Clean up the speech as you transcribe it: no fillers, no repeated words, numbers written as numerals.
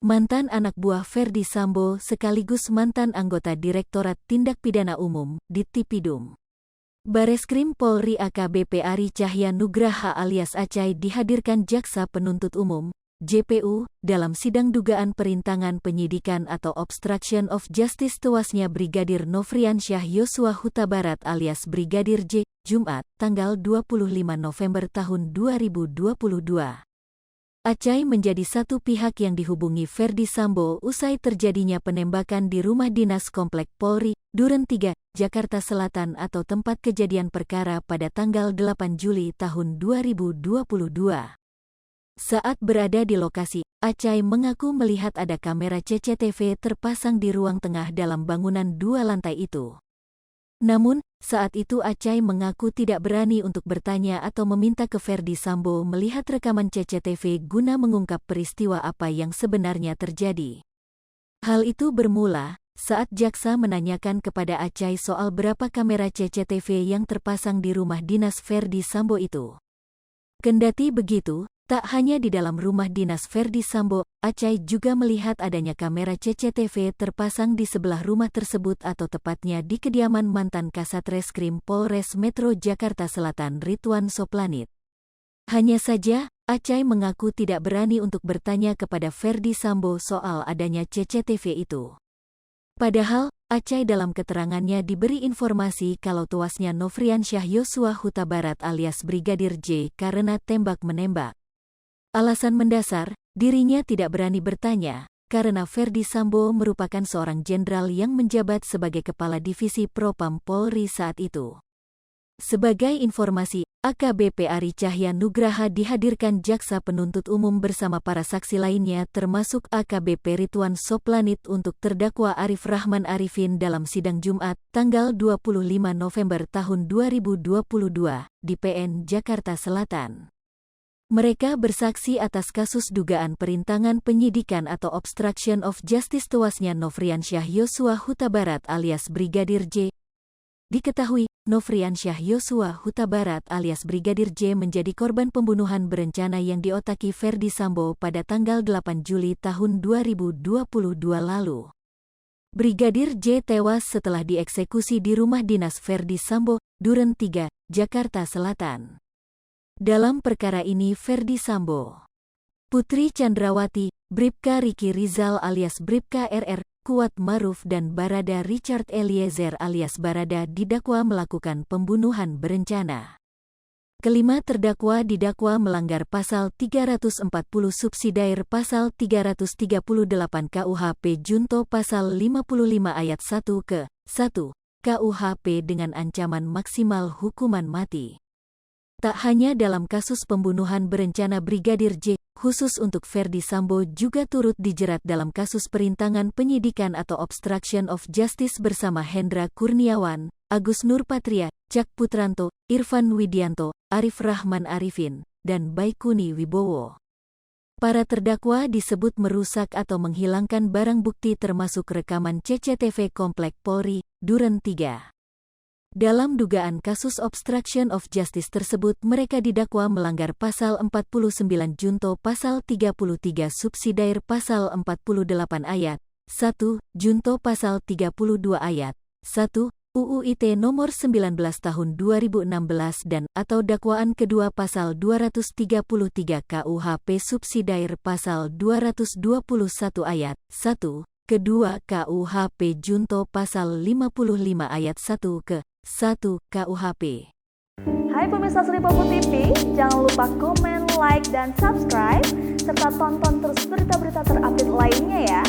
mantan anak buah Ferdi Sambo sekaligus mantan anggota Direktorat Tindak Pidana Umum, Dittipidum Bareskrim Polri AKBP Ari Cahya Nugraha alias Acai dihadirkan Jaksa Penuntut Umum, JPU, dalam sidang dugaan perintangan penyidikan atau obstruction of justice tewasnya Brigadir Nofriansyah Yosua Huta Barat alias Brigadir J, Jumat, tanggal 25 November tahun 2022. Acai menjadi satu pihak yang dihubungi Ferdi Sambo usai terjadinya penembakan di rumah dinas Komplek Polri, Duren 3, Jakarta Selatan atau tempat kejadian perkara pada tanggal 8 Juli tahun 2022. Saat berada di lokasi, Acai mengaku melihat ada kamera CCTV terpasang di ruang tengah dalam bangunan 2 lantai itu. Namun, saat itu Acai mengaku tidak berani untuk bertanya atau meminta ke Ferdi Sambo melihat rekaman CCTV guna mengungkap peristiwa apa yang sebenarnya terjadi. Hal itu bermula saat jaksa menanyakan kepada Acai soal berapa kamera CCTV yang terpasang di rumah dinas Ferdi Sambo itu. Kendati begitu, tak hanya di dalam rumah dinas Ferdi Sambo, Acai juga melihat adanya kamera CCTV terpasang di sebelah rumah tersebut atau tepatnya di kediaman mantan Kasat Reskrim Polres Metro Jakarta Selatan Ridwan Soplanit. Hanya saja, Acai mengaku tidak berani untuk bertanya kepada Ferdi Sambo soal adanya CCTV itu. Padahal, Acai dalam keterangannya diberi informasi kalau tewasnya Nofriansyah Yosua Huta Barat alias Brigadir J karena tembak-menembak. Alasan mendasar, dirinya tidak berani bertanya, karena Ferdi Sambo merupakan seorang jenderal yang menjabat sebagai Kepala Divisi Propam Polri saat itu. Sebagai informasi, AKBP Ari Cahya Nugraha dihadirkan Jaksa Penuntut Umum bersama para saksi lainnya termasuk AKBP Ridwan Soplanit untuk terdakwa Arif Rahman Arifin dalam sidang Jumat, tanggal 25 November tahun 2022, di PN Jakarta Selatan. Mereka bersaksi atas kasus dugaan perintangan penyidikan atau obstruction of justice tewasnya Nofriansyah Yosua Huta Barat alias Brigadir J. Diketahui, Nofriansyah Yosua Huta Barat alias Brigadir J menjadi korban pembunuhan berencana yang diotaki Ferdi Sambo pada tanggal 8 Juli tahun 2022 lalu. Brigadir J tewas setelah dieksekusi di rumah dinas Ferdi Sambo, Duren 3, Jakarta Selatan. Dalam perkara ini Ferdi Sambo, Putri Chandrawati, Bribka Riki Rizal alias Bribka RR, Kuat Maruf dan Barada Richard Eliezer alias Barada didakwa melakukan pembunuhan berencana. Kelima terdakwa didakwa melanggar pasal 340 subsidiar pasal 338 KUHP junto pasal 55 ayat 1 ke 1 KUHP dengan ancaman maksimal hukuman mati. Tak hanya dalam kasus pembunuhan berencana Brigadir J, khusus untuk Ferdi Sambo juga turut dijerat dalam kasus perintangan penyidikan atau obstruction of justice bersama Hendra Kurniawan, Agus Nurpatria, Cak Putranto, Irfan Widianto, Arif Rahman Arifin, dan Baikuni Wibowo. Para terdakwa disebut merusak atau menghilangkan barang bukti termasuk rekaman CCTV Komplek Polri, Duren 3. Dalam dugaan kasus obstruction of justice tersebut mereka didakwa melanggar pasal 49 junto pasal 33 subsidiar pasal 48 ayat 1 junto pasal 32 ayat 1 UU ITE nomor 19 tahun 2016 dan atau dakwaan kedua pasal 233 KUHP subsidiar pasal 221 ayat 1 kedua KUHP junto pasal 55 ayat 1 ke 1 KUHP. Hai pemirsa Sri Popo TV, jangan lupa komen, like, dan subscribe, serta tonton terus berita-berita terupdate lainnya ya.